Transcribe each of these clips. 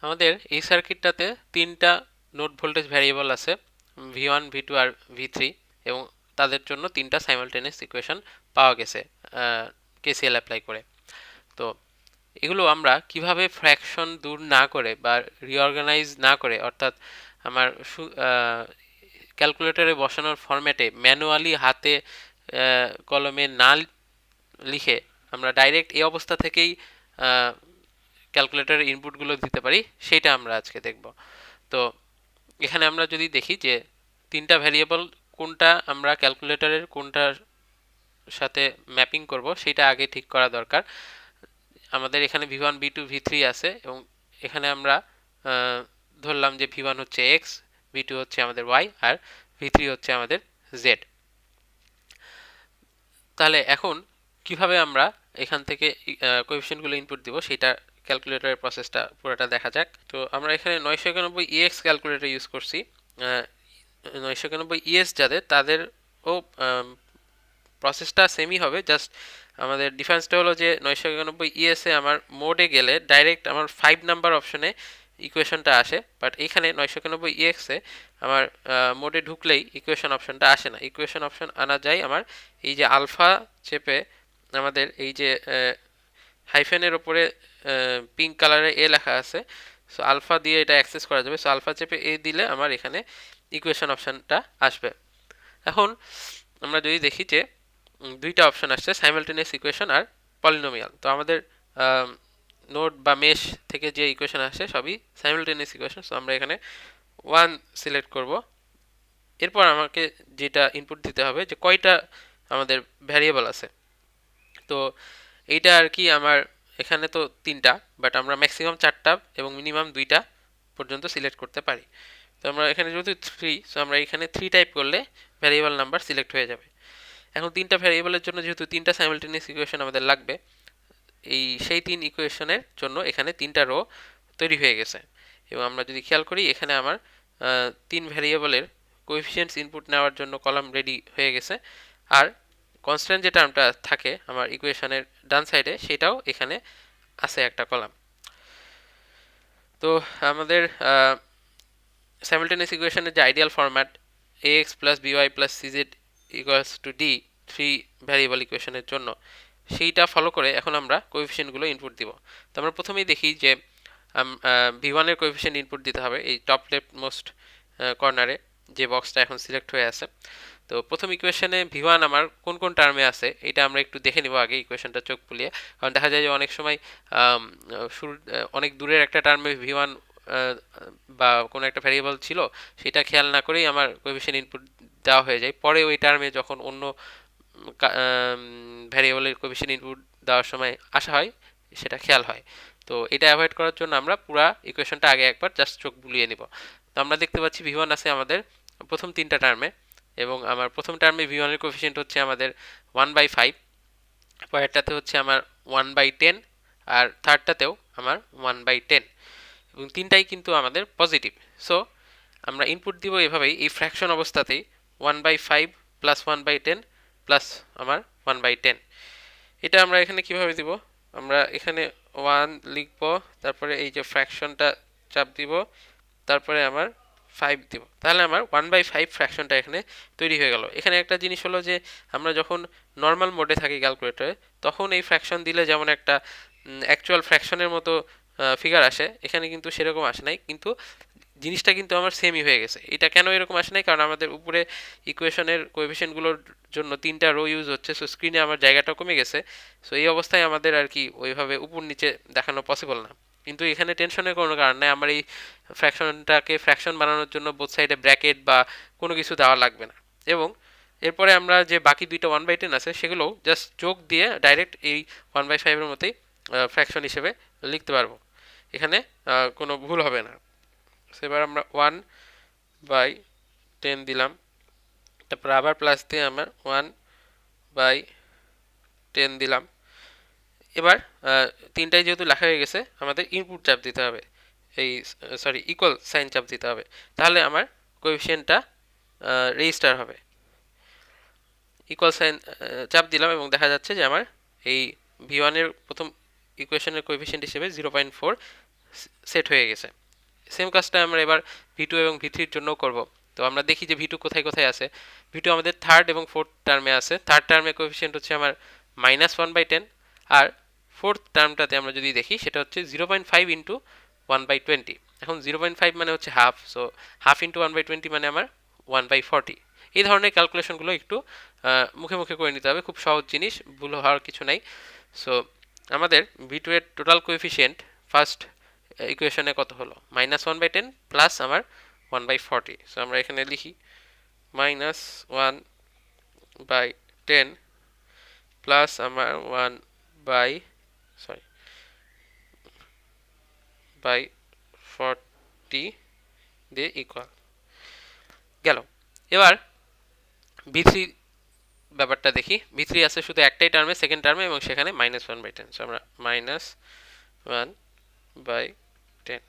আমাদের এই সার্কিটটাতে তিনটা নোড ভোল্টেজ ভ্যারিয়েবল আছে, V1 V2 আর V3, এবং তাদের জন্য তিনটা সাইমালটেনিয়াস ইকুয়েশন পাওয়া গেছে কেসিএল অ্যাপ্লাই করে। তো এগুলো আমরা কিভাবে ফ্র্যাকশন দূর না করে বা রিঅর্গানাইজ না করে, অর্থাৎ আমার ক্যালকুলেটরে বসানোর ফরম্যাটে ম্যানুয়ালি হাতে কলমে না লিখে আমরা ডাইরেক্ট এই অবস্থা থেকেই ক্যালকুলেটরের ইনপুটগুলো দিতে পারি, সেটা আমরা আজকে দেখব। তো এখানে আমরা যদি দেখি যে তিনটা ভ্যারিয়েবল কোনটা আমরা ক্যালকুলেটরের কোনটার সাথে ম্যাপিং করব সেটা আগে ঠিক করা দরকার। আমাদের এখানে V1 V2 V3 আছে, এবং এখানে আমরা ধরলাম যে V1 হচ্ছে X, V2 হচ্ছে আমাদের Y, আর V3 হচ্ছে আমাদের Z। তাহলে এখন কিভাবে আমরা এখান থেকে কোএফিসিয়েন্টগুলো ইনপুট দিব সেটা ক্যালকুলেটরের প্রসেসটা পুরোটা দেখা যাক। তো আমরা এখানে 991 EX ক্যালকুলেটর ইউজ করছি। 991 ES যাদের, তাদেরও প্রসেসটা সেমই হবে, জাস্ট আমাদের ডিফারেন্সটা হলো যে 991 ES এ আমার মোডে গেলে ডাইরেক্ট আমার 5 নাম্বার অপশনে ইকুয়েশনটা আসে, বাট এইখানে 991 EX এ আমার মোডে ঢুকলেই ইকুয়েশন অপশনটা আসে না। ইকুয়েশন অপশন আনা যায় আমার এই যে আলফা চেপে আমাদের এই যে হাইফেনের ওপরে পিঙ্ক কালারে এ লেখা আছে, সো আলফা দিয়ে এটা অ্যাক্সেস করা যাবে। সো আলফা চেপে এ দিলে আমার এখানে ইকুয়েশন অপশনটা আসবে। এখন আমরা যদি দেখি যে দুইটা অপশন আসছে, সাইমালটেনিয়াস ইকুয়েশন আর পলিনোমিয়াল। তো আমাদের নোড বা মেশ থেকে যে ইকুয়েশন আসে সবই সাইমালটেনিয়াস ইকুয়েশন। সো আমরা এখানে 1 সিলেক্ট করব। এরপর আমাকে যেটা ইনপুট দিতে হবে যে কয়টা আমাদের ভ্যারিয়েবল আছে। তো এইটা আর কি আমার এখানে তো তিনটা, বাট আমরা ম্যাক্সিমাম চারটা এবং মিনিমাম দুইটা পর্যন্ত সিলেক্ট করতে পারি। তো আমরা এখানে যেহেতু 3, সো আমরা এখানে 3 টাইপ করলে ভ্যারিয়েবল নাম্বার সিলেক্ট হয়ে যাবে। এখন তিনটা ভ্যারিয়েবলের জন্য যেহেতু তিনটা সাইমালটেনিয়াস ইকুয়েশন আমাদের লাগবে, সেই 3 ইকুয়েশনের জন্য এখানে তিনটা রো তৈরি হয়ে গেছে। এবং আমরা যদি খেয়াল করি এখানে আমার 3 ভ্যারিয়েবলের কোএফিসিয়েন্টস ইনপুট নেওয়ার জন্য কলাম রেডি হয়ে গেছে, আর কনস্ট্যান্ট যে টার্মটা থাকে আমার ইকুয়েশনের ডান সাইডে সেটাও এখানে আছে একটা কলাম। তো আমাদের সাইমালটেনিয়াস ইকুয়েশনের যে ideal format ax plus by plus cz equals to d 3 variable ইকুয়েশনের জন্য, সেইটা ফলো করে এখন আমরা কোএফিসিয়েন্টগুলো ইনপুট দিব। তো আমরা প্রথমেই দেখি যে V1 এর কোএফিসিয়েন্ট ইনপুট দিতে হবে এই টপ লেফট মোস্ট কর্নারে যে বক্সটা এখন সিলেক্ট হয়ে আছে। তো প্রথম ইকুয়েশনে V1 আমার কোন কোন টার্মে আছে এটা আমরা একটু দেখে নিব আগে ইকুয়েশনটা চোখ বুলিয়ে, কারণ দেখা যায় যে অনেক সময় শুরু অনেক দূরের একটা টার্মে V1 বা কোনো একটা ভ্যারিয়েবল ছিল, সেটা খেয়াল না করেই আমার কোএফিসিয়েন্ট ইনপুট দেওয়া হয়ে যায়। পরে ওই টার্মে যখন অন্য ভ্যারিয়েবলের কোএফিসিয়েন্ট ইনপুট দেওয়ার সময় আসা হয় সেটা খেয়াল হয়। তো এটা অ্যাভয়েড করার জন্য আমরা পুরা ইকুয়েশনটা আগে একবার জাস্ট চোখ বুলিয়ে নিব। তো আমরা দেখতে পাচ্ছি V1 আছে আমাদের প্রথম তিনটা টার্মে, এবং আমার প্রথম টার্মে V1 এর কোএফিসিয়েন্ট হচ্ছে আমাদের 1/5, পরেরটাতে হচ্ছে আমার 1/10, আর থার্ডটাতেও আমার 1/10, এবং তিনটাই কিন্তু আমাদের পজিটিভ। সো আমরা ইনপুট দিব এভাবেই, এই ফ্র্যাকশন অবস্থাতেই 1/5 প্লাস 1/10 প্লাস আমার 1/10। এটা আমরা এখানে কিভাবে দিব, আমরা এখানে 1 লিখব, তারপরে এই যে ফ্র্যাকশনটা চাপ দিব, তারপরে আমার 5 দিব, তাহলে আমার 1/5 ফ্র্যাকশনটা এখানে তৈরি হয়ে গেল। এখানে একটা জিনিস হলো যে আমরা যখন নর্মাল মোডে থাকি ক্যালকুলেটরে, তখন এই ফ্র্যাকশন দিলে যেমন একটা অ্যাকচুয়াল ফ্র্যাকশনের মতো ফিগার আসে, এখানে কিন্তু সেরকম আসে নাই, কিন্তু জিনিসটা কিন্তু আমার সেমই হয়ে গেছে। এটা কেন এরকম আসে নাই, কারণ আমাদের উপরে ইকুয়েশনের কোএফিসিয়েন্টগুলোর জন্য তিনটা রো ইউজ হচ্ছে, সো স্ক্রিনে আমার জায়গাটা কমে গেছে। সো এই অবস্থায় আমাদের আর কি ওইভাবে উপর নিচে দেখানো পসিবল না। কিন্তু এখানে টেনশনের কোনো কারণ নেই, আমার এই ফ্র্যাকশনটাকে ফ্র্যাকশন বানানোর জন্য বোথ সাইডে ব্র্যাকেট বা কোনো কিছু দেওয়া লাগবে না। এবং এরপরে আমরা যে বাকি দুইটা 1/10 আছে সেগুলোও জাস্ট যোগ দিয়ে ডাইরেক্ট এই 1/5 এর মতোই ফ্র্যাকশন হিসেবে লিখতে পারবো, এখানে কোনো ভুল হবে না। এবার আমরা 1/10 দিলাম, তারপর আবার প্লাস দিয়ে আমার 1/10 দিলাম। এবার তিনটাই যেহেতু লেখা হয়ে গেছে, আমাদের ইনপুট চাপ দিতে হবে, এই ইকুয়াল সাইন চাপ দিতে হবে, তাহলে আমার কোএফিসিয়েন্টটা রেজিস্টার হবে। ইকুয়াল সাইন চাপ দিলাম এবং দেখা যাচ্ছে যে আমার এই V1 এর প্রথম ইকুয়েশনের কোএফিসিয়েন্ট হিসেবে 0.4 সেট হয়ে গেছে। সেম কাজটা আমরা এবার ভি2 এবং ভি3 এর জন্যও করব। তো আমরা দেখি যে ভি2 কোথায় কোথায় আছে। ভি2 আমাদের থার্ড এবং ফোর্থ টার্মে আছে। থার্ড টার্মের কোএফিসিয়েন্ট হচ্ছে আমার -1/10, আর ফোর্থ টার্মটাতে আমরা যদি দেখি সেটা হচ্ছে 0.5 ইন্টু 1/20। এখন 0.5 মানে হচ্ছে হাফ, সো হাফ ইন্টু 1/20 মানে আমার 1/40। এই ধরনের ক্যালকুলেশনগুলো একটু মুখে মুখে করে নিতে হবে, খুব সহজ জিনিস, ভুল হওয়ার কিছু নাই। সো আমাদের ভি2 এর টোটাল কোএফিসিয়েন্ট ফার্স্ট ইকুয়েশনে কত হলো, -1/10 প্লাস আমার 1/40। সো আমরা এখানে লিখি -1/10 প্লাস আমার 1/40 দিয়ে ইকুয়াল গেল। এবার ভি3 ব্যাপারটা দেখি। ভি3 আছে শুধু একটাই টার্মে, সেকেন্ড টার্মে, এবং সেখানে -1/10। সো আমরা -1/10।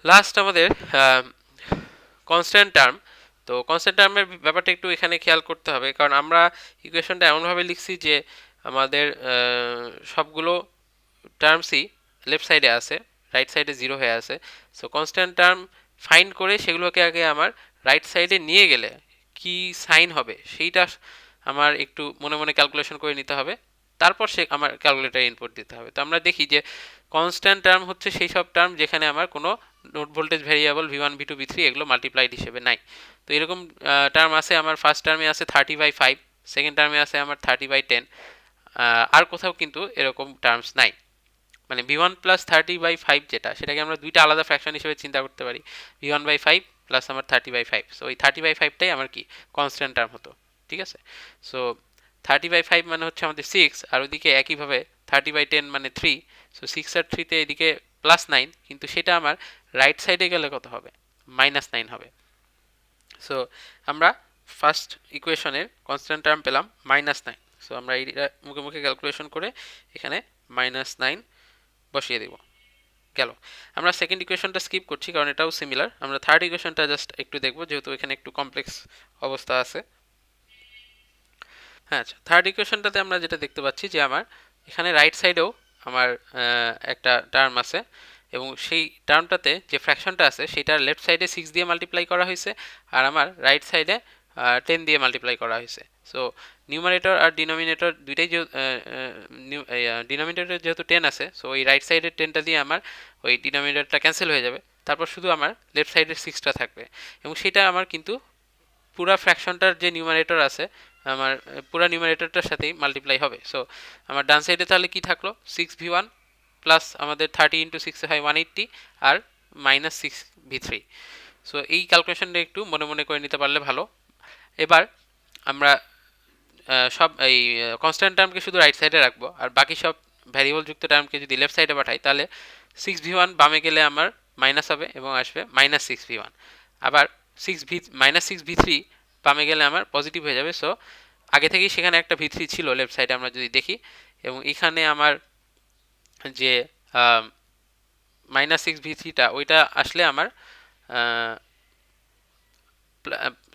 লাস্ট আমাদের কনস্ট্যান্ট টার্ম। তো কনস্ট্যান্ট টার্মের ব্যাপারটা একটু এখানে খেয়াল করতে হবে, কারণ আমরা ইকুয়েশনটা এমনভাবে লিখছি যে আমাদের সবগুলো টার্মসই লেফট সাইডে আছে, রাইট সাইডে জিরো হয়ে আছে। সো কনস্ট্যান্ট টার্ম ফাইন্ড করে সেগুলোকে আগে আমার রাইট সাইডে নিয়ে গেলে কি সাইন হবে সেইটা আমার একটু মনে মনে ক্যালকুলেশন করে নিতে হবে, তারপর সে আমার ক্যালকুলেটারে ইনপুট দিতে হবে। তো আমরা দেখি যে কনস্ট্যান্ট টার্ম হচ্ছে সেই সব টার্ম যেখানে আমার কোনো node voltage variable V one V two ভি3 এগুলো মাল্টিপ্লাইড হিসেবে নাই। তো এরকম টার্ম আছে আমার ফার্স্ট টার্মে আছে 30/5, সেকেন্ড টার্মে আছে আমার 30/10, আর কোথাও কিন্তু এরকম টার্মস নাই। মানে ভি1 প্লাস 30/5 যেটা, সেটাকে আমরা দুইটা আলাদা ফ্র্যাকশন হিসেবে চিন্তা করতে পারি, ভি1/5 প্লাস আমার 30/5। সো ওই 30/5টাই আমার কি কনস্ট্যান্ট টার্ম হতো, ঠিক আছে। সো 30/5 মানে হচ্ছে আমাদের 6, আর ওইদিকে একইভাবে 30/10 মানে 3। সো 6 আর 3তে এদিকে +9, কিন্তু সেটা আমার রাইট সাইডে গেলে কত হবে, -9 হবে। সো আমরা ফার্স্ট ইকুয়েশনের কনস্ট্যান্ট টার্ম পেলাম -9। সো আমরা এইটা মুখে মুখে ক্যালকুলেশন করে এখানে -9 বসিয়ে দেব, গেল। আমরা সেকেন্ড ইকুয়েশনটা স্কিপ করছি কারণ এটাও সিমিলার। আমরা থার্ড ইকুয়েশনটা জাস্ট একটু দেখব, যেহেতু এখানে একটু কমপ্লেক্স অবস্থা আছে। হ্যাঁ, আচ্ছা, থার্ড ইকুয়েশনটাতে আমরা যেটা দেখতে পাচ্ছি যে আমার এখানে রাইট সাইডেও আমার একটা টার্ম আছে, এবং সেই টার্মটাতে যে ফ্র্যাকশনটা আছে সেটার লেফট সাইডে 6 দিয়ে মাল্টিপ্লাই করা হয়েছে, আর আমার রাইট সাইডে 10 দিয়ে মাল্টিপ্লাই করা হয়েছে। সো নিউমারেটর আর ডিনোমিনেটর দুইটাই, যে ডিনোমিনেটর যেহেতু 10 আছে, সো ওই রাইট সাইডের 10টা দিয়ে আমার ওই ডিনোমিনেটরটা ক্যান্সেল হয়ে যাবে, তারপর শুধু আমার লেফট সাইডের 6টা থাকবে, এবং সেটা আমার কিন্তু পুরা ফ্র্যাকশনটার যে নিউমারেটর আছে আমার পুরা নিউমারেটরটার সাথেই মাল্টিপ্লাই হবে। সো আমার ডান সাইডে তাহলে কি থাকলো, 6v1 প্লাস আমাদের 30 ইন্টু 6 হয় 180, আর -6v3। সো এই ক্যালকুলেশনটা একটু মনে মনে করে নিতে পারলে ভালো। এবার আমরা সব এই কনস্ট্যান্ট টার্মকে শুধু রাইট সাইডে রাখবো, আর বাকি সব ভ্যারিয়েবল যুক্ত টার্মকে যদি লেফট সাইডে পাঠাই তাহলে 6v1 বামে গেলে আমার মাইনাস হবে এবং আসবে -6v1। আবার -6v3 বামে গেলে আমার পজিটিভ হয়ে যাবে। সো আগে থেকেই সেখানে একটা v3 ছিল লেফট সাইডে আমরা যদি দেখি, এবং এখানে আমার যে -6v3টা ওইটা আসলে আমার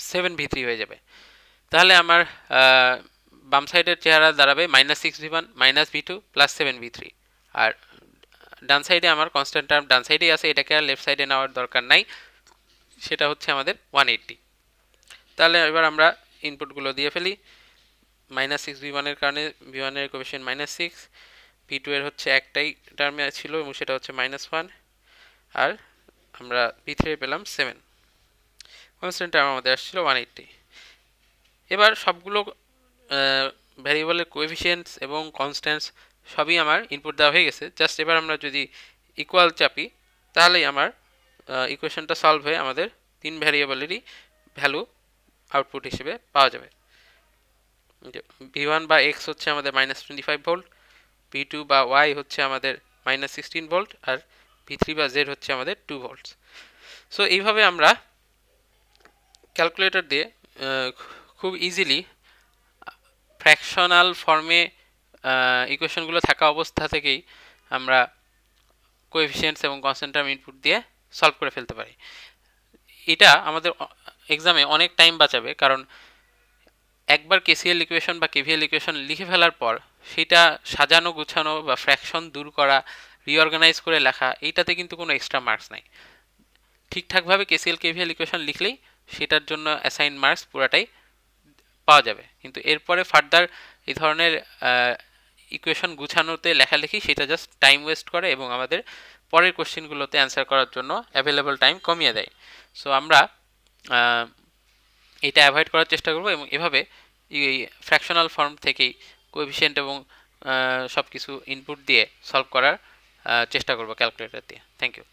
7v3 হয়ে যাবে। তাহলে আমার বাম সাইডের চেহারা দাঁড়াবে -6v1 -v2 প্লাস 7v3, আর ডান সাইডে আমার কনস্ট্যান্ট টার্ম ডান সাইডেই আছে, এটাকে আর লেফট সাইডে নেওয়ার দরকার নাই, সেটা হচ্ছে আমাদের 180। তাহলে এবার আমরা ইনপুটগুলো দিয়ে ফেলি। -6v1 এর কারণে v1 এর কোএফিসিয়েন্ট -6, v2 এর হচ্ছে একটাই টার্মে ছিল এবং সেটা হচ্ছে -1, আর আমরা v3 এ পেলাম 7। কনস্ট্যান্ট টার্ম আমাদের আসছিল 180। এবার সবগুলো ভ্যারিয়েবলের কোএফিসিয়েন্টস এবং কনস্ট্যান্টস সবই আমার ইনপুট দেওয়া হয়ে গেছে। জাস্ট এবার আমরা যদি ইকুয়াল চাপি তাহলেই আমার ইকুয়েশনটা সলভ হয়ে আমাদের তিন ভ্যারিয়েবলেরই ভ্যালু আউটপুট হিসেবে পাওয়া যাবে। v1 বা x হচ্ছে আমাদের -25 ভোল্ট, v2 বা y হচ্ছে আমাদের -16 ভোল্ট, আর v3 বা z হচ্ছে আমাদের 2 ভোল্টস। সো এইভাবে আমরা ক্যালকুলেটর দিয়ে খুব ইজিলি ফ্র্যাকশনাল ফর্মে ইকুয়েশনগুলো থাকা অবস্থা থেকেই আমরা কোএফিসিয়েন্টস এবং কনস্ট্যান্ট টার্ম ইনপুট দিয়ে সলভ করে ফেলতে পারি। এটা আমাদের এক্সামে অনেক টাইম বাঁচাবে, কারণ একবার কেসিএল ইকুয়েশন বা কেভিএল ইকুয়েশন লিখে ফেলার পর সেটা সাজানো গুছানো বা ফ্র্যাকশন দূর করা, রিঅর্গানাইজ করে লেখা, এইটাতে কিন্তু কোনো এক্সট্রা মার্কস নাই। ঠিকঠাকভাবে কেসিএল কেভিএল ইকুয়েশন লিখলেই সেটার জন্য অ্যাসাইন মার্কস পুরাটাই পাওয়া যাবে। কিন্তু এরপরে ফার্দার এই ধরনের ইকুয়েশন গুছানোতে লেখালেখি সেটা জাস্ট টাইম ওয়েস্ট করে এবং আমাদের পরের কোশ্চেনগুলোতে অ্যান্সার করার জন্য অ্যাভেলেবল টাইম কমিয়ে দেয়। সো আমরা এটা অ্যাভয়েড করার চেষ্টা করব এবং এভাবে এই ফ্র্যাকশনাল ফর্ম থেকেই কোএফিসিয়েন্ট এবং সব কিছু ইনপুট দিয়ে সলভ করার চেষ্টা করব ক্যালকুলেটর দিয়ে। Thank you.